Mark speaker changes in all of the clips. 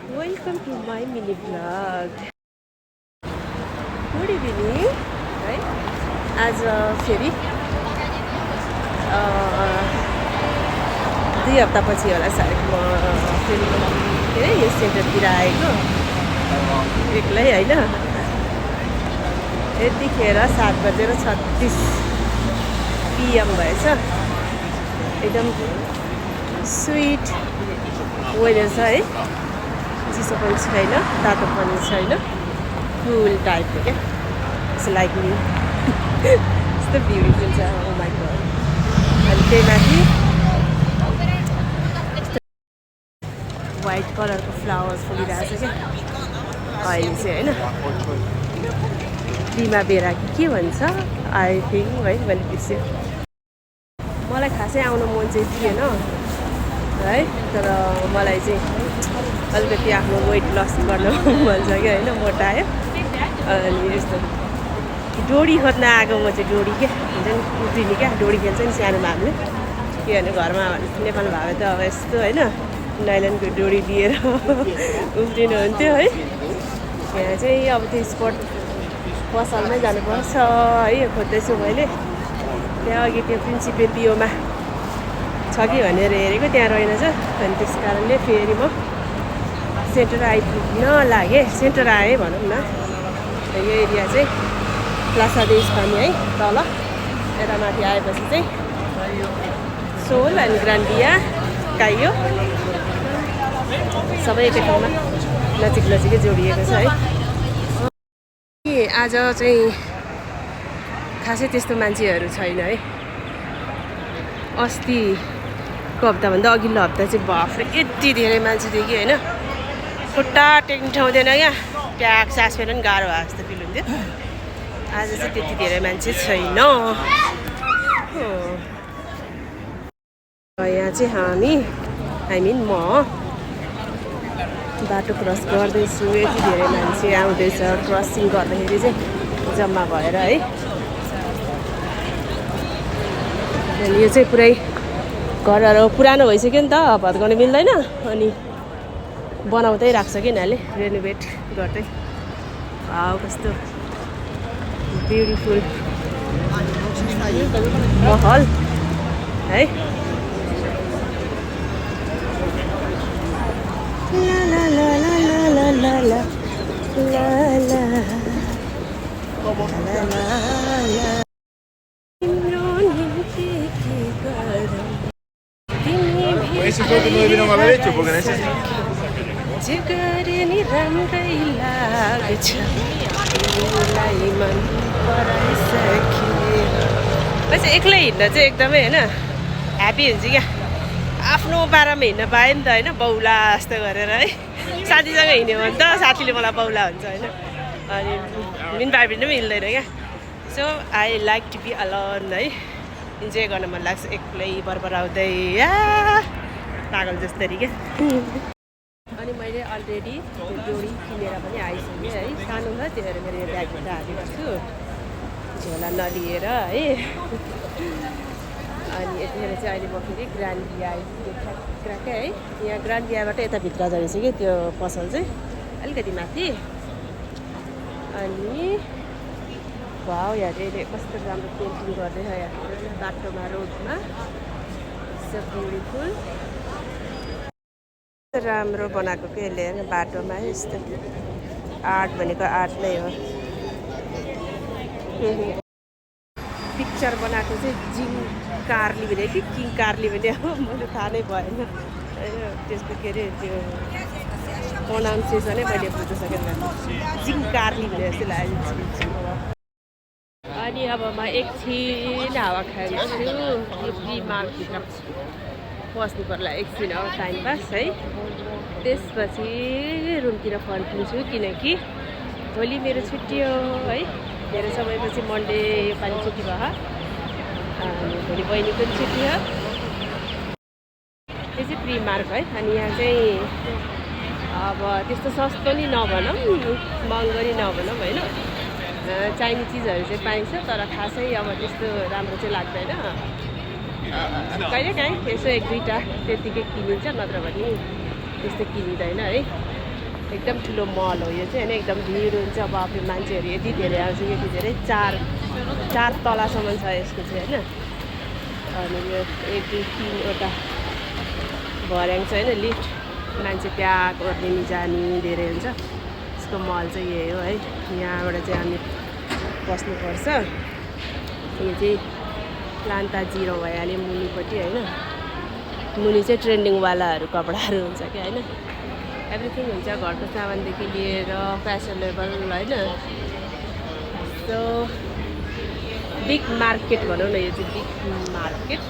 Speaker 1: Welcome to my mini vlog. Good evening. है आज फेरि 2 हप्तापछि होला सायद म फेरि के अरे यो सेन्टरतिर आएको एक्लै होइन। यतिखेर 7:36 PM भएछ। एकदम स्विट वेदर छ है, चिसो पनि छैन तातो पनि छैन, कुल टाइपको क्या। इट्स लाइक मी यस्तो ब्युटिफुल छ। ओ माई गड। अनि त्यही माथि वाइट कलरको फ्लावर्स फुलिरहेको छ क्या अहिले चाहिँ होइन। प्रिमाभेरा के भन्छ आई थिङ्क है, मैले बिर्सेँ। मलाई खासै आउनु मन चाहिँ थिएन है, तर मलाई चाहिँ अलिकति आफ्नो वेट लस गर्न मन छ क्या होइन, मोटायो। अनि यस्तो डोरी खोज्न आएको म चाहिँ, डोरी क्या हुन्छ नि उफ्रिने क्या, डोरी खेल्छ नि सानोमा हामीले, के भने घरमा नेपालमा भए त अब यस्तो होइन नाइलनको डोरी लिएर उफ्रिनुहुन्थ्यो है। यहाँ चाहिँ अब त्यो स्पोर्ट पसलमै जानुपर्छ है, खोज्दैछु मैले। त्यहाँ अघि त्यो प्रिन्सिपल पिओमा छ कि भनेर हेरेको, त्यहाँ रहेनछ। अनि त्यस कारणले फेरि म सेन्टर आइपुग्न लागेँ, सेन्टर आएँ भनौँ न। यो एरिया चाहिँ प्लासा दे स्पानी है, तल यता माथि आएपछि चाहिँ सोल अनि ग्रान्डिया काइयो सबै एकै ठाउँमा नजिकै जोडिएको छ है। आज चाहिँ खासै त्यस्तो मान्छेहरू छैन है। अस्तिको हप्ताभन्दा अघिल्लो हप्ता चाहिँ बाफ्रे यति धेरै मान्छे थियो कि होइन, खुट्टा टेक्नु ठाउँदैन क्या, ट्याक सास फेर्न पनि गाह्रो भयो जस्तो फिल हुन्थ्यो। आज चाहिँ त्यति धेरै मान्छे छैन। यहाँ चाहिँ हामी म बाटो क्रस गर्दैछु, यति धेरै मान्छे आउँदैछ क्रसिङ गर्दाखेरि चाहिँ जम्मा भएर है। अनि यो चाहिँ पुरै घरहरू पुरानो भइसक्यो नि त, भत्काउनु मिल्दैन। अनि बनाउँदै राख्छ कि यिनीहरूले, रेनोभेट गर्दै। कस्तो ब्युटिफुल महल है। ला ला ला ला ला ला ला ला ला ला। नि राम्रै लाग्छ, तिमीलाई मन पराइसके। म चाहिँ एक्लै हिँड्न चाहिँ एकदमै होइन ह्याप्पी हुन्छ क्या। आफ्नो पारामा हिँड्न पाएँ नि त होइन, बौला जस्तो गरेर है। साथीसँग हिँड्यो भने त साथीले मलाई बौला हुन्छ होइन, अनि मिन पार्बिन पनि मिल्दैन क्या। So I like to be alone है, इन्जोय गर्न मन लाग्छ एक्लै बरबराउँदै पागल जस्तरी क्या। अनि मैले अलरेडी त्यो डोरी किनेर पनि आइसकेँ है, सानो छ त्यो भएर मेरो यो ब्यागबाट हालेको छु झोला नलिएर है। अनि यतिखेर चाहिँ अहिले म फेरि ग्रान्डिया आइसकेँ है। यहाँ ग्रान्डियाबाट यताभित्र जान्छ कि त्यो पसल चाहिँ अलिकति माथि। अनि भाउ हेरेर कस्तो राम्रो पेन्टिङ गर्दैछ यहाँ बाटोमा, रोडमा। सो ब्युटिफुल, राम्रो बनाएको के यसले होइन बाटोमा। यस्तो आर्ट भनेको आर्ट नै हो। पिक्चर बनाएको चाहिँ जिङ कार्ली भने कि किङ कार्ली भने हो, मैले थाहा नै भएन होइन। त्यसको के अरे त्यो प्रोनाउन्सिएसनै मैले बुझ्न सकेन, जिङ कार्ली भने जस्तो लाग्यो। अनि अब म एकछिन हावा खान्छु, यो प्रिमार्टभित्र पस्नु पर्ला एकछिन अब टाइम पास है। त्यसपछि रुमतिर फर्किन्छु, किनकि भोलि मेरो छुट्टी हो है। धेरै समयपछि मन्डे योपालि छुट्टी भयो, अनि भोलि बहिनी पनि छुट्टी हो। यो चाहिँ प्रिमार्क है। अनि यहाँ चाहिँ अब त्यस्तो सस्तो नि नभनौँ, महँगो नि नभनौँ होइन, चाहिने चिजहरू चाहिँ पाइन्छ, तर खासै अब त्यस्तो राम्रो चाहिँ लाग्दैन। कहिलेकाहीँ यसो 1-2टा त्यतिकै किनिन्छ, नत्र भने त्यस्तो किनिँदैन है। एकदम ठुलो मल हो यो चाहिँ होइन एकदम भिड हुन्छ अब आफ्नो मान्छेहरू यति धेरै आउँछ यति धेरै चार तलासम्म छ यसको चाहिँ होइन अनि यो 1 2 3वटा भर्याङ छ होइन लिफ्ट मान्छे त्यहाँ ओर्लिनु जाने धेरै हुन्छ यसको मल चाहिँ यही हो है यहाँबाट चाहिँ हामी बस्नुपर्छ यो चाहिँ प्लान्टा जिरो भइहाल्यो मुनिपट्टि होइन मुनि चाहिँ ट्रेन्डिङवालाहरू कपडाहरू हुन्छ क्या होइन एभ्रिथिङ हुन्छ घरको सामानदेखि लिएर फेसनेबल होइन सो बिग मार्केट भनौँ न यो चाहिँ बिग मार्केट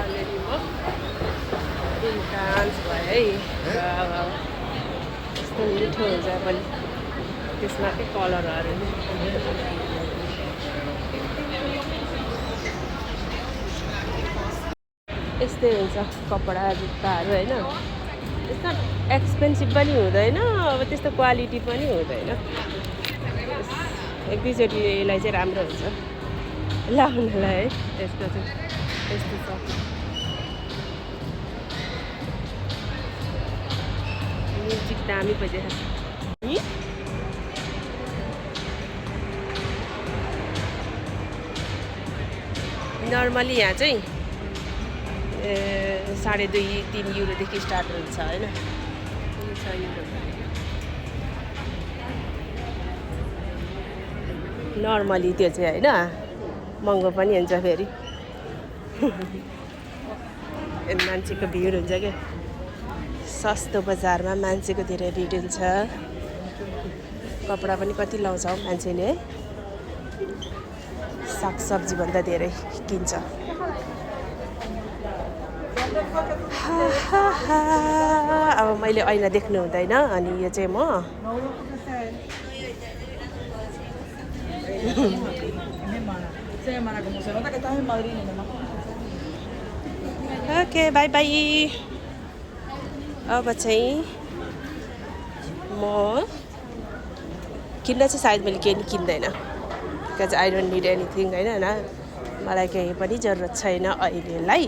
Speaker 1: अलरेडी म इन्ट्रान्स भयो है यस्तो मिठो हुन्छ पनि त्यसमा चाहिँ कलरहरू यस्तै हुन्छ कपडा जुत्ताहरू होइन त्यस्तो एक्सपेन्सिभ पनि हुँदैन अब त्यस्तो क्वालिटी पनि हुँदैन एक दुईचोटि यसलाई चाहिँ राम्रो हुन्छ लाउनलाई है यसको चाहिँ यस्तो छ म्युजिक दामी बजिरहेको छ नर्मली यहाँ चाहिँ 2.5-3 युरोदेखि स्टार्ट हुन्छ होइन 6 युरो नर्मली त्यो चाहिँ होइन महँगो पनि हुन्छ फेरि मान्छेको भिड हुन्छ क्या सस्तो बजारमा मान्छेको धेरै भिड हुन्छ कपडा पनि कति लाउँछ मान्छेले है सागसब्जीभन्दा धेरै किन्छ अब मैले ऐना देख्नु हुँदैन अनि यो चाहिँ म ओके बाई बाई अब चाहिँ म किन्न चाहिँ सायद मैले केही किन्दैन because I don't need anything होइन मलाई केही पनि जरुरत छैन अहिलेलाई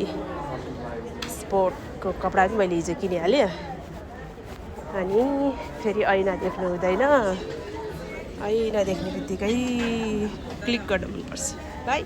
Speaker 1: स्पोर्टको कपडा पनि मैले हिजो किनिहालेँ अनि फेरि ऐना देख्नु हुँदैन ऐना देख्ने बित्तिकै क्लिक गर्नु मनपर्छ बाई